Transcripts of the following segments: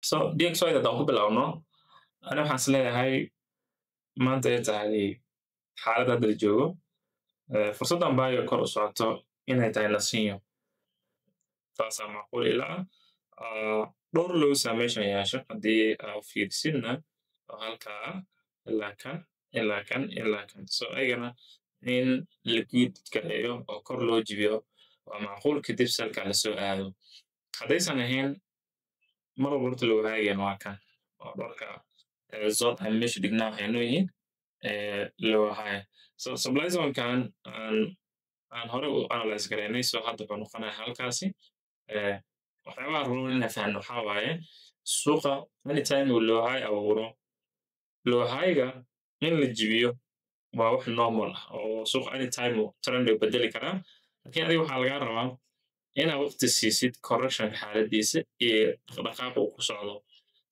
So DXY da ku bilowno ana waxaan isleeyahay maanta ay tahay xaaladda hadda la joogo fursaddan baayo kor u socoto inay tahay la siiyo taasaa macquul ila dhowr lowsaa meeshan yeesho haddii aa fiirsidna oo halkaa ah ilaa kan so ayagana in la guud gareeyo oo kor loo jibiyo waa macquul kadib salka la soo aado haddaysan ahayn mar walba horta loo haagan waa kan oo dhowrka zone aan meesha dhignaa waxay noo yihiin loo haya so supply zonekan aan hore u analyze garaynay so hadda wuxuu noqonayaa halkaasi waxyaabaha rabo inaan fahanno waxaa waaye suuqa anytime uu loo hay abuuro loo hayga in la jibiyo waa wax normal ah oo suuqa anytime uu trend uu bedeli karaa laakiin adiga waxaa lagaa rabaa inaad waqti siisid correction xaaladiisa iyo dhaqdhaqaaqa uu ku socdo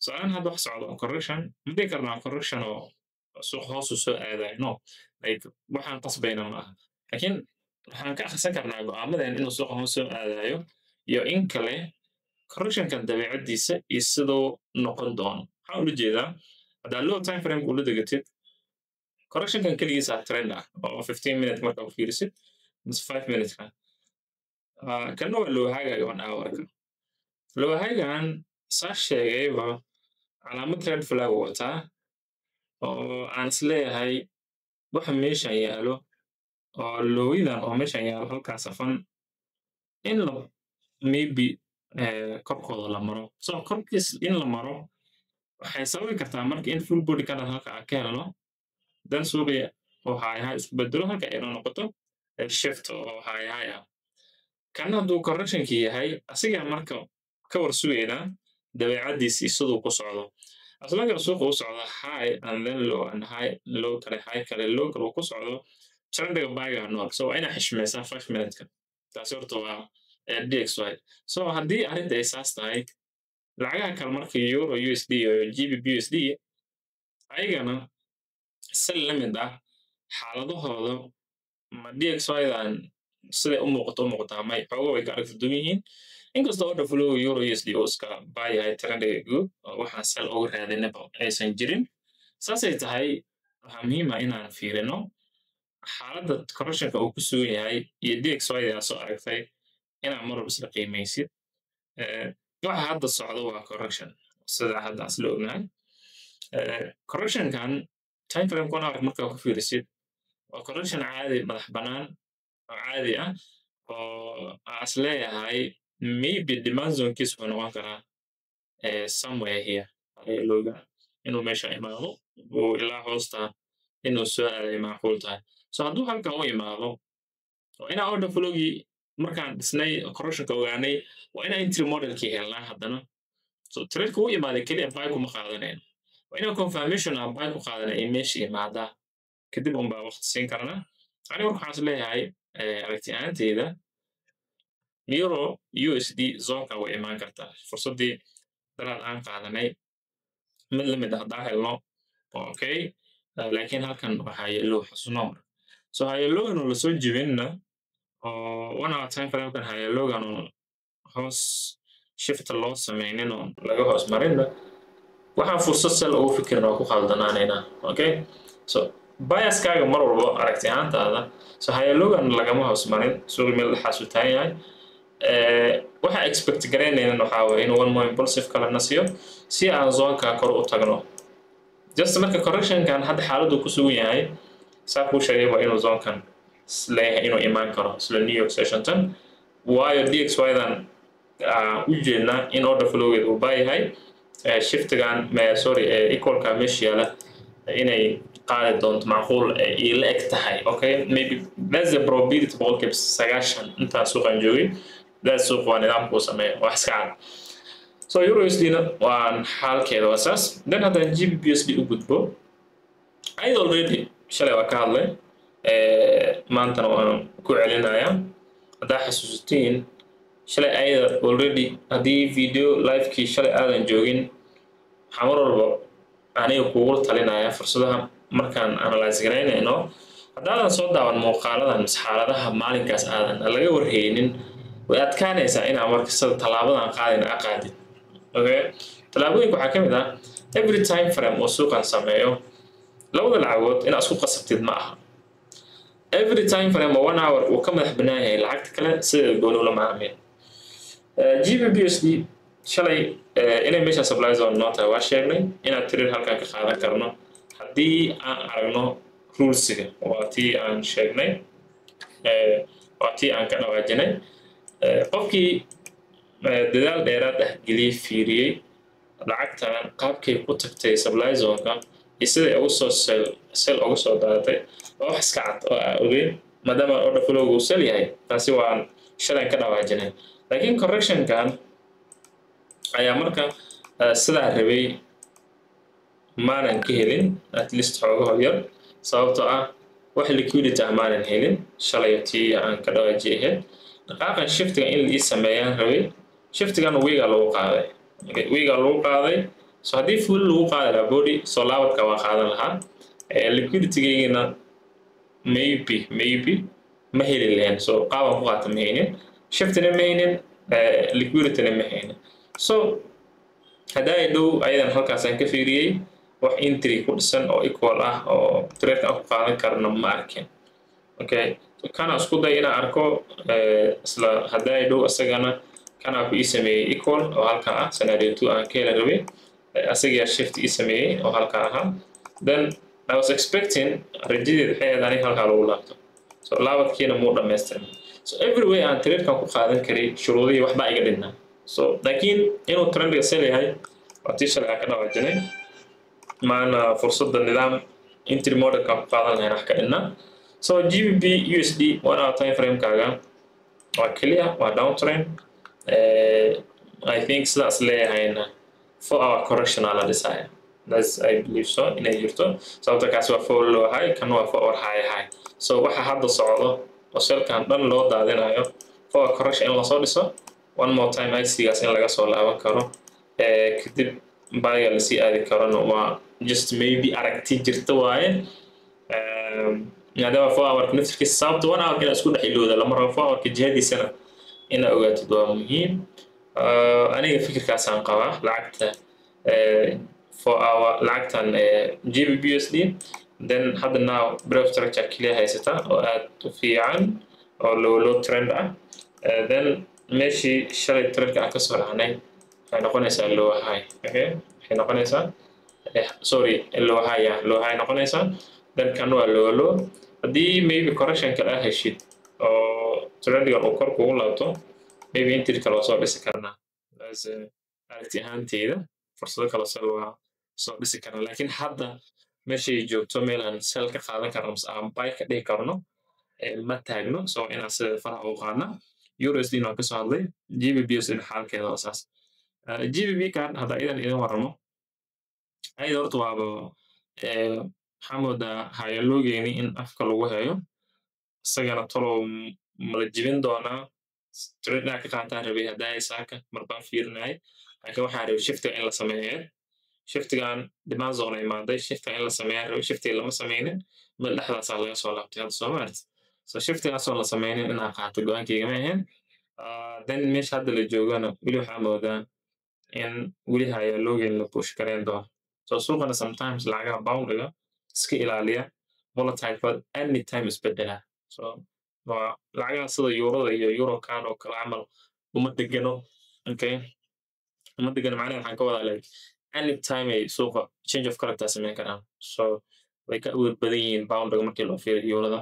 so-aalan hadda wax socdo correction ma dhihi karnaa correction oo suuq hoos u soo aadayo no like waxaan qasbayna ma aha laakiin waxaan ka akhrisan karnaa go'aamadan inuu suuqa hoos soo aadayo iyo in kale correctionkan dabeecaddiisa iyo siduu noqon doono waxaan ula jeedaa haddaa low time frame ula degatid correctionkan keligiisa trend ah oo 15 minute marka u fiirisid mise 5 minutes ka kana waa loo hagayo 1 hour-ka loo hagayan saa sheegayba calaamad red flag wataa oo aan isleeyahay waxa meeshan yaalo oo loowidan oo meeshan yaalo halkaas afan in la maybe korkooda la maro so korkiis in la maro waxay sababi kartaa marka in full body candle halka ka helno dan suuqiya oo high isku bedelo halka ay noqoto shift oo high ah kana hadduu correctionkii yahay asiga marka ka war sugayna dabeecaddiisii siduu ku socdo aslaga suuqa u socda high and then low and low kale high kale low kale ku socdo trendiga buyga nool so ina xishmaysaa 5 minutes taasi horta waa DXY so haddii arrinta ay saas tahay lacagaha kale marka euro USD iyo GBP USD ayagana sal la mid ah xaaladahooda ma DXY-dan siday u muuqataa may xoogo way ka aragti duwan yihiin inkastoo order flow euro USD oo iska baayahay trendiga guud oo waxaan sal ugu raadinaba aysan jirin saasay tahay waxaa muhiim ah inaan fiirino xaaladda correctionka uu ku sugan yahay iyo DXY-da soo aragtay inaan mar walba isla qiimaysid waxa hadda socdo waa correction sida hadda asla ognahay correctionkan time frame kuna arag markaa ku fiirisid waa correction caadi madax bannaan oo caadi ah oo as leeyahay maybe demand zone-kiis wuxuu noqon karaa somewhere here looga inuu meesha imaado oo ilaa hoosta inuu soo aaday macquul tahay so hadduu halkan u imaado oo inaa order flowgii markaan dhisnay correctionka ogaanay waa inaa entry modelkii helnaa haddana so tradeka u imaaday keliya buy kuma qaadanayn waa inaa confirmation ah buy ku qaadanay ay meesha imaadaa kadib unbaa waqti siin karnaa aniga marka waxaan is leeyahay aragti ahaanteyda euro USD zonka way imaan kartaa fursaddii daraad aan qaadanay mid la mid ah haddaan helno okay laakiin halkan waxaa yeelo xasunoor so hayeeloogan oo lasoo jibinna oo 1 hour time frame kan hayeeloogan oo hoos shift loo sameynin oo laga hoos marinna waxaan fursad sal ugu fikirna oo ku khaldanaanayna okay so biaskaaga mar walba aragti ahaantaada so hayeeloogan lagama hoos marin suuq meel dhaxaas u taagan yahay waxa expect garaynayna waxaa weeye in one more impulsive kala nasiyo si aan zonka kor u tagno just marka correctionkan hadda xaaladdu ku sugan yahay saa kuu sheegay waa inuu zonkan leeyahay inuu imaan karo isla New York session tan waayo DXY-dan u jeednaa in order flowgeed uu baayahay shiftigan equalka meesha yaala inay qaadi doonto macquul iyo la eg tahay okay maybe that's the probability boqolkiiba 9 intaan suuqan joogay suuq waa nidaamkuu sameeya wax iska cad so euro USD-na waa xaalkeeda waa saas then haddaan GBP USD u gudbo ayada already shalay waa ka hadlay maantana waan ku celinayaa haddaa xasuusatiin shalay ayada already haddii video livekii shalay aadan joogin waxaa mar walba aniga kugu talinaya fursadaha markaan analyze garaynayno haddaadan soo daawan muuqaaladan mise xaaladaha maalinkaas aadan laga warhaynin way adkaanaysaa inaa markasta talaabadan qaadin aqaadid okay talaabooyinka waxaa ka mid ah every time frame oo suuqan sameeyo labada lacagood inaad isku qasabtid ma aha every time frame oo 1 hour uu ka madax bannaan yahay lacagta kale sida gooni ula macaamil GBPUSD shalay inay meesha supply zone noo tahay waa sheegnay inaad trade halkan ka qaadan karno haddii aan aragno rulesiga waa tii aan sheegnay waa tii aan ka dhawaajinay qofkii dadaal dheeraad ah geliyey fiiriyey lacagtan qaabkay ku tagtay supply zone-ka iyo siday ugu soo sell ugu soo daadatay oo wax iska cad oo aan ogeyn maadaama order flow uu sell yahay taasi waan shalan ka dhawaajinay laakiin correction-kan ayaa marka sidaa rabay maanan ka helin at least xoogaho yar sababtoo ah wax liquidity ah maanan helin shalay tii aan ka dhawaajiyay ahayd dhaqaaqan shiftiga in la sameeyaan rabay shiftigan wiiga lagu qaaday so haddii full lagu qaadi lahaa body soo laabadka waa qaadan lahaa liquidity-gaygana maybe ma heli lahayn so qaaban ku qaata ma haynin shiftina ma haynin liquidity-na ma haynin so haddaa ay dhow ayadan halkaasaan ka fiiriyey wax entry ku dhisan oo equal ah oo trade-ka aan ku qaadan karno ma arkin okay kana isku day inaan arko isla haddaa ay dhow asagana kana ku ii sameeyey equal oo halka ah scenario 2 aan ka heli rabay asagaa shift ii sameeyey oo halka ahaa then I was expecting rajadeed waxay ahayd aniga halkaa lagu laabto so laabadkiina muu dhammaystirin so every way aan trade-kan ku qaadan karay shuruudihii waxbaa iga dhinnaa so laakiin inuu trendiga sell yahay waa tii shalay aan ka dhawaajinay maana fursadda nidaam entry modelka ku qaadan lahayn wax ka dhinnaa so GBP USD 1 hour time frame-kaaga waa clear waa downtrend I think sidaas leeyahayna 4 hour correction aa la dhisaya that's I believe so inay jirto sababta kaasi waa 4 low high kan waa 4 hour high so waxa hadda socdo oo selkan dhan loo daadinayo 4 hour correction in lasoo dhiso one more time IC-gaas in laga soo laaban karo kadib baaga lasii aadi karona waa just maybe aragti jirta waaye maadaama 4 hour naftirkiisa sababta 1 hour inaad isku dhex ilowda lama rabo 4 hourka jihadiisana inaad ogaatid waa muhiim aniga fikirkaasaan qabaa lacagta 4 hour lacagtan GBPUSD then hadda now break structure clear haysata oo aad u fiican oo low trend ah then meeshii shalay trade-ka aan ka soo raacnay waxay noqonaysaa low high okay waxay noqonaysaa low high noqonaysaa then kan waa low haddii maybe correction kale ah heshid oo trade-ga uu kor kugu laabto maybe entry kale waa soo dhisi karnaa aragti ahaanteyda fursado kale waa soo dhisi karnaa laakiin hadda meeshay joogto meel aan sell ka qaadan karno mise aan buy ka dhigi karno ma taagno so inaan sida faraha u qaadna USD waan ka soo hadlay GBPUSD xaalkeeda waa saas GBP kan hadda idan idin waramo ayada horta waaba waxaa moodaa hayaloogeeni in afka lagu hayo isagana talow mala jibin doonaa trade-naa ka qaataan rabay haddaa isaaka marbaan fiirinayay laakiin waxaa rabay shiftiga in la sameeyo shiftigan demand zone imaaday shiftiga in la sameeyaa rabay shiftiga lama sameynin meel dhexdaasaa laga soo laabtay hadda soo maarti so shiftigaasoo la sameynin inaan qaato go-aankayga ma ahayn then meesha hadda la joogana weli waxaa moodaa in weli hayaloogeyn la push gareyn doono so suuqana sometimes lacagaha boundiga iska ilaaliya volatile but anytime isbedela so waa lacagaha sida eurada iyo eurocard oo kale camal uma degano okay uma degano macnaha waxaan ka wadaa like anytime ay suuqa change of character sameyn karaan so way ka awood badan yihiin boundiga markii loo fiiriyo eurada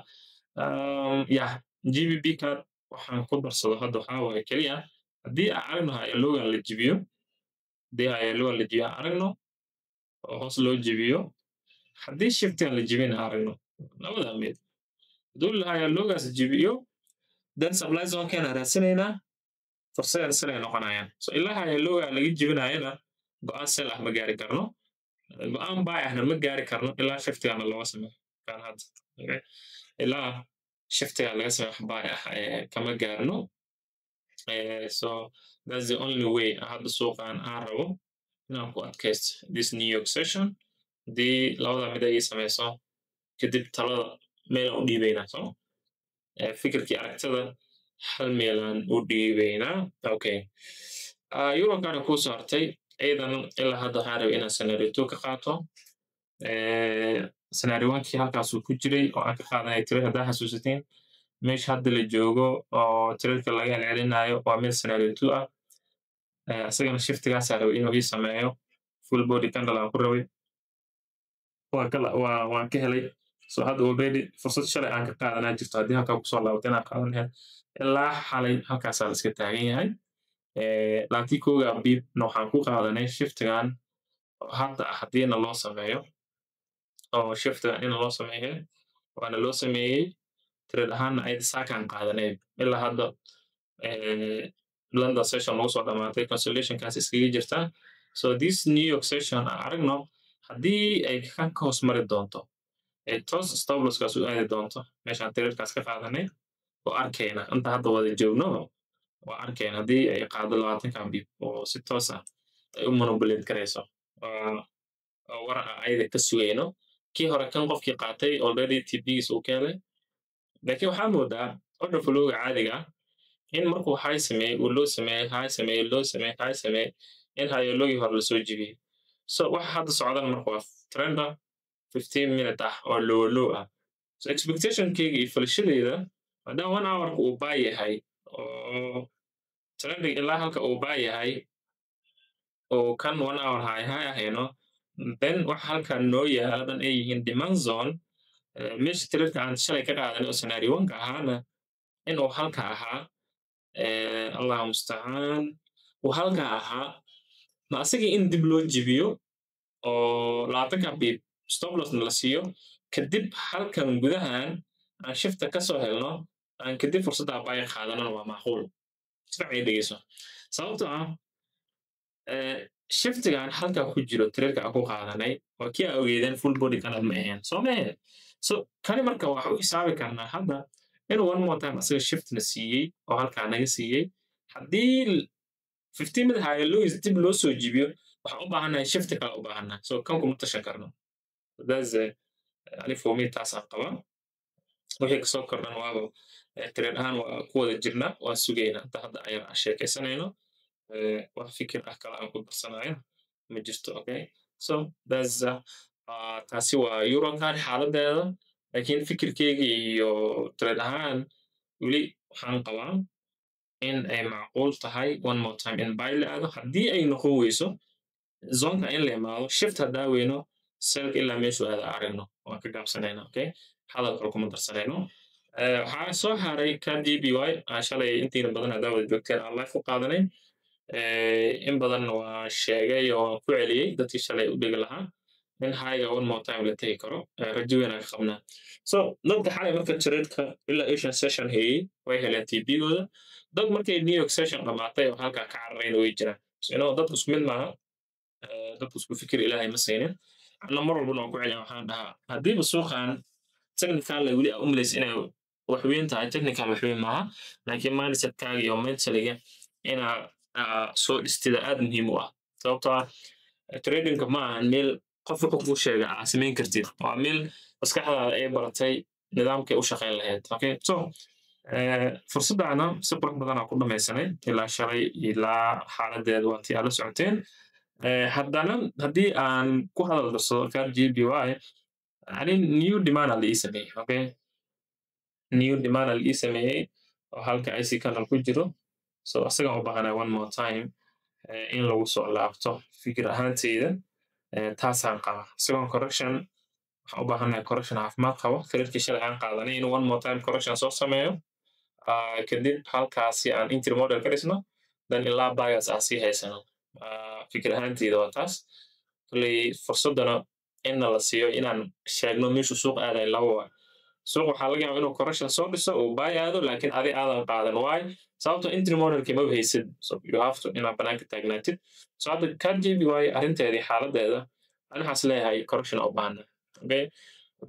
GBP card waxaan ku darsado hadda waxaa waaye keliya haddii aan aragno hayaloogan la jibiyo aragno oo hoos loo jibiyo haddii shiftigan la jibina aragno labada mid hadduu hayaloogaas jibiyo then supply zone-keena raadsanaynaa fursadan sell ay noqonayaan so ilaa hayalooga laga jibinayana go-aan sell ah ma gaari karno go-aan buy ahna ma gaari karno ilaa shiftigana looga sameeyo kan hadda okay ilaa shiftiga laga sameeyo wax buy ah kama gaarno so that's the only way hadda suuqan aan rabo inaan ku adkaysto this New York session haddii labada mid ay sameyso kadib talada meel u dhiibaynaa so fikirkii aragtada hal meel aan u dhiibaynaa okay eurocard ku saartay أيضًا ilaa hadda waxaan rabay inaan scenario 2 ka qaato. Scenario 1kii halkaasuu ku jiray oo aan ka qaadanay trade haddaa xasuusateen. Meesha hadda la joogo oo trade-ka laga celcelinayo waa meel scenario 2 ah. Isagana shiftigaasaa rabay inuu ii sameeyo. Full body candle aan ku rabay. Waan ka helay. So hadda already fursad shalay aan ka qaadanaa jirto haddii halkaa kusoo laabato inaan qaadan lahayd. Ilaa xalay halkaasaa la iska taagan yahay. Laakiin koogaa biibna waxaan ku qaadanay shiftigan hadda haddiina loo sameeyo oo shiftigan in loo sameeyo waana loo sameeyey trade ahaanna ayada saakaan qaadanay ilaa hadda London session lagu soo dhamaatay consolidationkaas iskaga jirta. So this New York session aan aragno haddii ay ka hoos mari doonto toos stop losskaas u aadi doonto meeshaan tradekaas ka qaadanay oo arkayna inta hadda wada joogno waa arkayna haddii ay qaado 20kan biib oo si toos ah ay u manipulate karayso war ayada ka sugayno kii hore kan qofkii qaatay already TPgiisa uu ka helay laakiin waxaa moodaa order flow-ga caadiga ah in markuu high sameeyey uu low sameeyey high sameeyey low sameeyey high sameeyey in high-lowgii hore lasoo jebiyey. So waxa hadda socdan marka waa trenda 15 minute ah oo low ah. So expectation-kayga iyo filashadayda maadaama 1 hour-ka uu buy yahay oo trending ilaa halka uu buy yahay oo kan 1 hour high ahayno then waxa halkan noo yaala dhan ay yihiin demand zone meesha trade-ka aan shalay ka qaadanay oo scenario 1ka ahaana inuu halka ahaa allahu mustacaan uu halka ahaa ma asagii in dib loo jebiyo oo 20ka biib stop lossna la siiyo kadib halkan gudahan aan shifta ka soo helno aan kadib fursadda buy qaadanana waa macquul sifacay dhegeyso sababtoo ah shiftigan halka ku jiro trade-ka aan ku qaadanay waa kii aan ogeydeen full body candle ma ahayn soo ma ahayn so kani marka waxa u xisaabi karnaa hadda inuu one more time asaga shiftna siiyey oo halkaa naga siiyey haddii 15 minute high lows dib loo soo jibiyo waxaan u baahanahay shifti kale u baahanaa so kan kuma tashan karno that's ani for me taasaan qaba wixii kasoo kordhan waaba trade ahaan waa ku wada jirna waa sugayna inta hadda ayaan sheekaysanayno wax fikir ah kale aan ku darsanayo ma jirto okay so that's taasi waa eurocard xaaladeeda laakiin fikirkeyga iyo trade ahaan weli waxaan qabaa in ay macquul tahay one more time in buy la aado haddii ay noqon weyso zonka in la imaado shift haddaa weyno selka ilaa meeshu aada aragno waan ka gaabsanayna okay hadal kale kuma darsanayno waxaa soo haray kan dby shalay intiina badan haddaa wada joogteen aan life u qaadanay in badan waa sheegay oo ku celiyey dadkii shalay u dhigi lahaa in high one more time la tegi karo rajo weyn aan ka qabnaa so dadka xalay marka trade-ka ilaa Asian session hayey way heleen TP-gooda dad markay New York session dhamaatay oo halkaa ka cararayna way jiraan so dadku isku mid maaha dadku isku fikir ilaahay ma saynin anna mar walbana waan ku celin waxaan dhahaa haddiiba suuqan technical weli u malays inay wax weyn tahay technical wax weyn maaha laakiin mindset-kaaga iyo mentally-ga inaa soo dhistida aad muhiim u ah sababtoo ah trading-ka ma ahan meel qof wuxuu kuu sheega aa samayn kartid waa meel maskaxdaada ay baratay nidaamkay u shaqayn lahayd okay so fursaddaana si qurux badanaa ku dhamaysanay ilaa shalay ilaa xaaladeeda waa tii aad la socoteen haddana haddii aan ku hadal darsado kar gby ani new demand la ii sameeyey okay new demand la ii sameeyey oo halka ic canal ku jiro so asagaan u baahanay one more time in lagu soo laabto fikir ahaanteyda taasaan qaba isagoon correction waxaan u baahanahay correction caafimaad qabo trade-kii shalay aan qaadanay in one more time correction soo sameeyo kadib halkaasi aan entry model ka dhisno dan ilaa buyers aan sii haysano fikir ahaanteyda waa taas kolley fursaddana inna la siiyo inaan sheegno meeshu suuq aaday laba waa suuq waxaa laga yaabaa inuu correction soo dhiso uu buy aado laakiin adi aadan qaadan why sababtoo entry modelki maba haysid so you have to inaad banaanka taagnaatid so hadda kan jby arrinteedii xaaladeeda ani waxaas leeyahay correction u baahana okay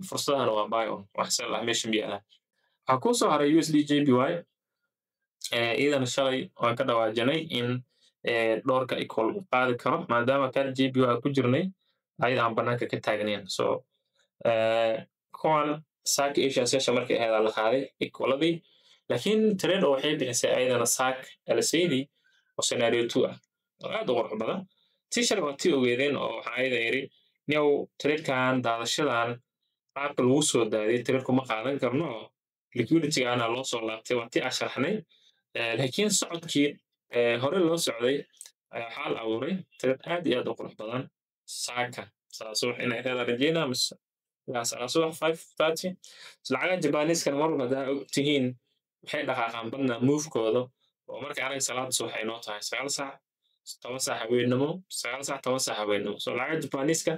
fursadahana waa buy on wax sell ah meesha miyaala waxaa kuu soo haray usd jby iidana shalay waan ka dhawaajanay in dhowrka equal u qaadi karo maadaama kan jby ku jirnay ayada aan banaanka ka taagnayn so kuwan saak Asian session markay ahayd la qaaday equaladii laakiin trade waxay bixisay ayadana saak LCD oo scenario 2 ah oo aad u qurux badan t-shirt waa tii ogeedeen oo waxaa ayada yiri niyow trade-kan daadashadan qaabka lagu soo daadiyay trade kuma qaadan karno liquidity-gaana loo soo laabtay waa tii aan sharaxnay laakiin socodkii hore loo socday ayaa waxaa la abuuray trade aad iyo aad u qurux badan saaka subax inay helaan rajeynaa mise subax 5:30 lacagaha Japanese-kan mar walba haddaa og tihiin waxay dhaqaaqaan badnaa move-kooda oo marka anaga salaada subax ay noo tahay 9 saac 10 saac habeenimo 9 saac 10 saac habeenimo so lacagaha Japanese-ka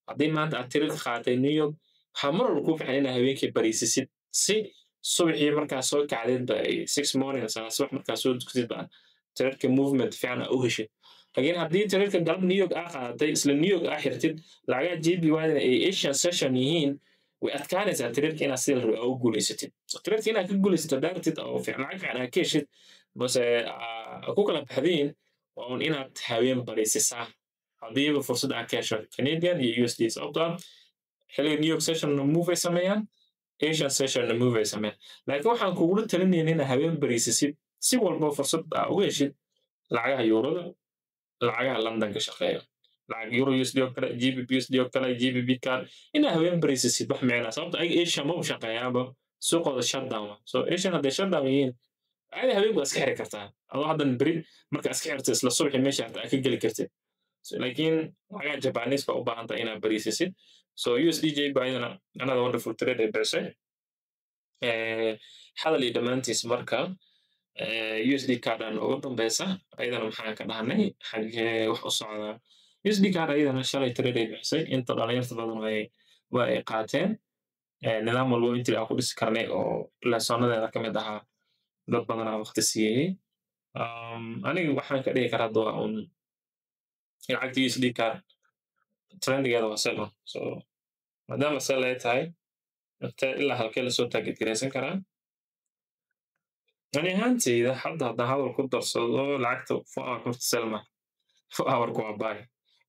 haddii maanta aad trade ka qaadatay New York waxaa mar walba kuu fiican inaad habeenkii bariisisid si subaxii markaa soo kacdid ba 6 morning salaad subax markaa soo dukatid ba trade-ka movement fiican u heshid laakiin haddii trade-ka galab New York aa qaadatay isla New York aa xirtid lacagaha JPY-da ay Asian session yihiin way adkaanaysaa trade-ka inaad sida la rabo u guulaysatid so trade-ka inaad ka guulaysato daartid oo lacag fiican aad ka heshid base ku kala baxdiin waa un inaad habeen bariisisaa haddiiba fursad aad ka hesho Canadian iyo USD sababtoo ah xilliga New York session move ay sameeyaan Asian session move ay sameeyaan laakiin waxaan kugula talinayna inaad habeen bariisisid si walba fursad aad uga heshid lacagaha yuurada lacagaha London ka shaqeeya lacag euro USD oo kale GBP USD oo kale GBP card inaad habeen bariisisid wax micnaa sababta ay Asia ma u shaqeeyaaba suuqooda shutdown so Asian hadday shutdown yihiin عادي habeen baad iska xiri kartaa adoo haddan beri marka iska xirto isla subaxii meesha aad ka geli kartid laakiin lacagaha Japanese ka u baahan tahay inaad bariisisid so USD JPY-dana another wonderful trade ay bixisay hadal iyo dhammaantiis marka USD card aan ugu dambeysa ayadana maxaan ka dhahnay xagee wax u socdaa USD card ayadana shalay trade ay bixisay inta dhalinyarta badan waa ay qaateen nidaam walbo intii aan ku dhisi karnay oo leesoonadeeda ka mid ahaa dad badan aan waqti siiyey aniga waxaan ka dhigi karaa hadda waa un lacagta USD card trendigeeda waa sell so maadaama sell ay tahay ilaa halkee lasoo target garaysan karaa ani ahaantayda hadda haddaan hadal ku darsado lacagta 4 hour horta selma 4 hour waa buy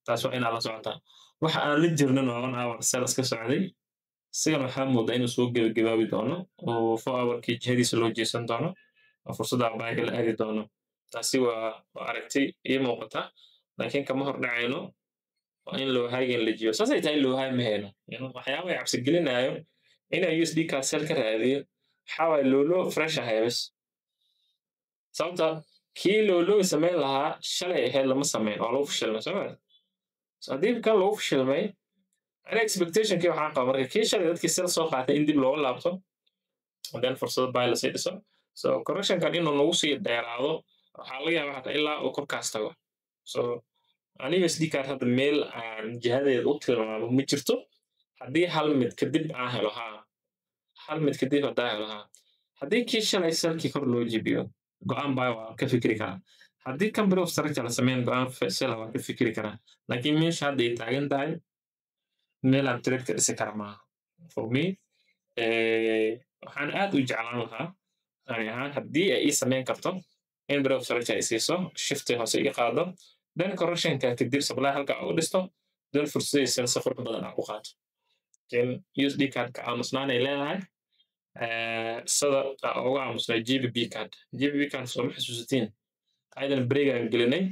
taas waa inaad la socotaa waxa aan la jirnan oo 1 hour sell iska socday sigan waxaa moodaa inuu soo gebagabaabi doono oo 4 hour-kii jihadiisa loo jeesan doono oo fursadda buy-ga la aadi doono taasi waa aragti ii muuqata laakiin kama hor dhacayno waa in loo haagan la jiyo saasay tahay loo haa ma helo waxyaaba ay cabsi gelinayo inaa USD card sell ka raadiyo waxaa waaye loolo fresh ahay bas sababta kii loolo samayn lahaa shalay ahayd lama samayn oo lagu fashilmay soo maa haddii kan lagu fashilmay ana expectationkii waxaan qaba marka kii shalay dadkii sell soo qaatay in dib looga laabto then fursad buy la sii dhiso so correctionkan inuu nagu sii dheeraado waxaa laga yaabaa hata ilaa uu korkaas tago so aniga USD card hadda meel aan jihadeeda u tilmaamo ma jirto haddii hal mid kadib aan helo hal mid kadib haddaan helo haddii kii shalay sellkii kor loo jibiyo go'aan buy waa ka fikri karaa haddii company of structure la sameyn go'aan sell waa ka fikri karaa laakiin meesha hadda ay taagan tahay meel aan trade ka dhisi kara maaha for me waxaan aad u jeclaan lahaa ani ahaan haddii ay ii samayn karto in break of structure ay siiso shifti hoose ii qaado then correctionka kadib supply halka ugu dhisto then fursadaysan safar badan aan ku qaato then USD card-ka aamusnaan ay leedahay sida uga aamusnay GBP card soo ma xasuusatiin aydan break aan gelinay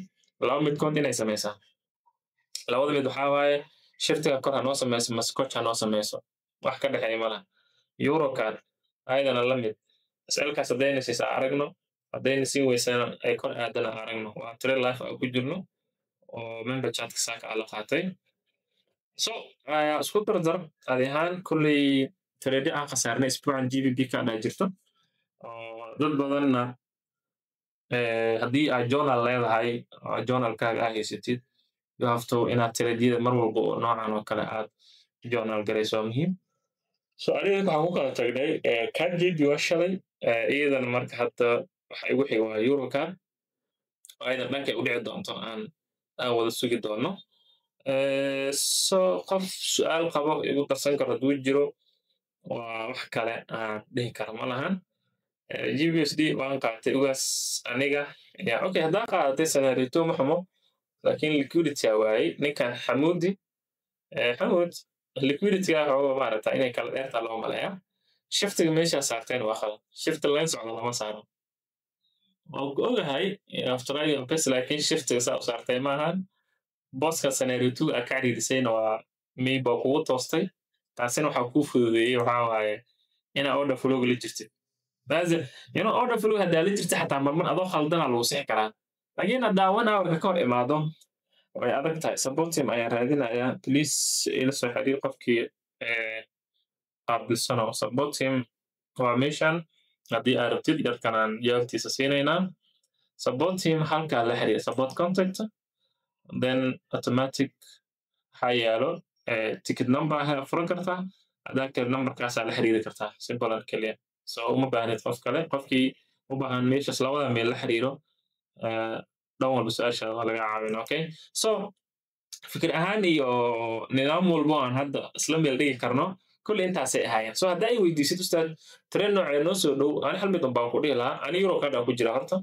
laba midkood inay samaysaa labada mid waxaa waaye shiftiga kor ha noo samayso maskoch ha noo samayso wax ka dhexeeya malaha euro card ayadana la mid selkaas haddayna siisaa aragno haddayna siin weysana ay kor aadana aragno waa trade life aan ku jirno oo member chatka saaka ala qaatay so isku dardar adi ahaan kulley trade aan khasaarnay isbuucan GBP card aa jirto oo dad badanna haddii aad journal leedahay journalkaaga aa haysatid you have to inaad tradeyada mar walba oo noocan oo kale aad journal garayso waa muhiim so aniga waxaan ku kala tagnay card JP waa shalay iyadana marka hadda waxa igu xiga waa euro card oo aydan dhankay u dhici doonto aan wada sugi doono so qof su'aal qabo igu darsan karo hadduu jiro waa wax kale aan dhihi karo ma lahan GBUSD waan qaatay ugaas aniga okay haddaan qaadatay scenario ma xumo laakiin liquidity waayey ninkan xamuud liquidity-ga waxaa maaragtaa inay kala dheertaa loo maleeyaa shiftiga meeshaa saarteen waa khalad shift leen socdo lama saaro waan ku ogahay Australia bes laakiin shiftiga saa u saartay maahan booska scenario 2 ka cariirisayna waa maybe waa kugu toostay taasina waxaa kuu fududeeyey waxaa waaye inaa order flow la jirtid order flow haddaa la jirta xataa marmar adoo khaldana lagu sixi karaa laakiin haddaa 1 hour ka hor imaado way adag tahay support team ayaan raadinayaa please ila soo xiriir qofkii qaabilsan oo support team waa meeshan haddii aad rabtid dadkanaan jawaabtiisa siinaynaa support team halkaa la xiriir support contact then automatic waxaa yaalo ticket number ayaa furan kartaa haddaa kale numberkaasaa la xiriiri kartaa simple and clear so uma baahnid qof kale qofkii u baahan meeshaas labada meel la xiriiro dhan walba su-aasha waa laga caawina okay so fikir ahaan iyo nidaam walbo aan hadda isla meel dhigi karno kulli intaasay ahaayeen so haddaa ay weydiisid ustaad tareen noocee noo soo dhow ani hal mid un baan ku dhihi lahaa ani euro card aan ku jira horta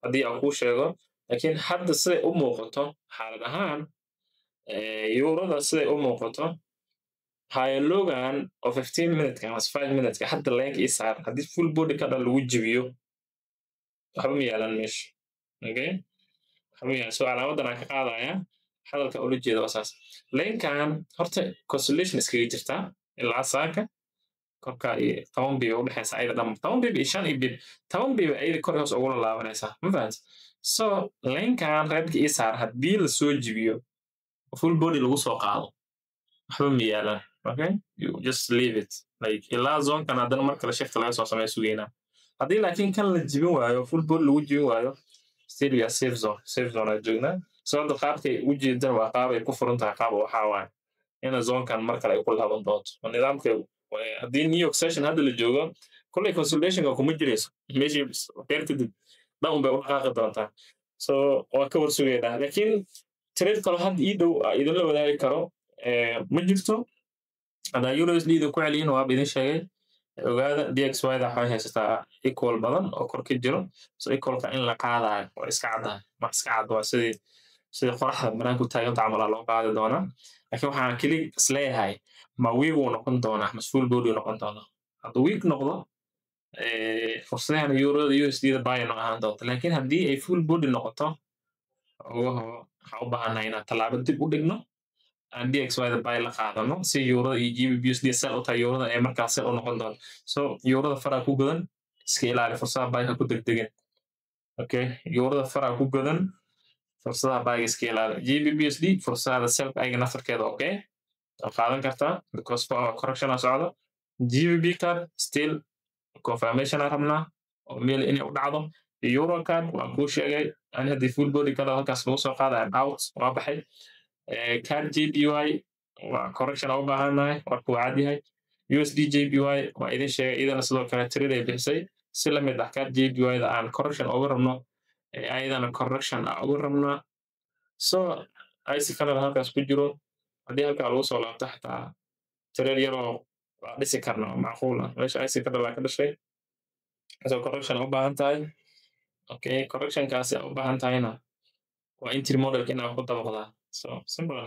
haddii aan kuu sheego laakiin hadda siday u muuqato xaalad ahaan eurada siday u muuqato hayalogan oo 15 minuteska ama 5 minuteska hadda leenka ii saar haddii full body ka dhan lagu jibiyo waxba ma yaalan meesha okay waxba ma yaalan so calaamadan aan ka qaadaya hadalka ula jeeda waa saas leenkan horta consolation iskaga jirtaa ilaa saaka korka iyo 10 biba u dhexaysa ayada dhan 10 biba iyo 5 biba 10 biba ayada kor hoos ugu laabanaysaa ma fahanti so leenkan reebka ii saar haddii la soo jibiyo full body lagu soo qaado waxba ma yaalan okay you just leave it like ilaa zoonkan haddana mar kale shift laga soo sameeyo sugeynaa haddii laakiin kan la jibin waayo full body lagu jibin waayo still we are safe zone aad joognaa so hadda qaabkay u jeedaan waa qaab ay ku furan tahay qaab waxaa waaye ina zoonkan mar kale ay ku laaban doonto nidaamka haddii new york session hadda la joogo kolley consolidationka kuma jirayso meeshii reer kadib dhan un bay u dhaqaaqi doontaa so waa ka war sugeynaa laakiin trade kalo hadda ii dhow idinla wadaagi karo ma jirto haddaa USD ku celiyin waa idin sheegay ogaada DXY-da waxay haysataa equal badan oo kor ka jiro so equalka in la qaadayo waa iska caddahay ma iska cad waa sidii qoraxda banaanka u taaganta camal loo qaadi doonaa laakiin waxaan keli isleeyahay ma week uu noqon doonaa ma full body noqon doonaa hadduu week noqdo fursadahan euroda USD-da buy no ahaan doonta laakiin haddii ay full body noqoto waxaan u baahannahay inaan tallaabo dib u dhigno aan DXY-da buy la qaadano si eurada iyo GBP/USD sell u tahay eurada ee markaas sell u noqon doonto so eurada faraa ku godan iska ilaali fursadaha buy-ga ku degdegin okay eurada faraa ku godan fursadaha buy-ga iska ilaali GBP/USD fursadaha sell ayaga naftarkeeda okay oo qaadan kartaa because correction socdo GBP card still confirmation rabnaa oo meel inay u dhacdo euro card waan kuu sheegay ani haddii full body kada halkaas lagu soo qaada out waa baxay card JPY waa correction u baahannahay waa ku cad yahay USD JPY waa idin sheegay idana sidoo kale trade ay bixisay si la mid ah card JPY-da aan correction uga rabno ayadana correction uga rabnaa so IC kana halkaas ku jiro haddii halkaa lagu soo laabto xataa trade yaroo waa dhisi karna macquul ah meesha IC ka dhalaa ka dhashay so correction u baahan tahay okay correctionkaasi u baahan tahayna waa entry modelka inaa ku dabaqdaa so simple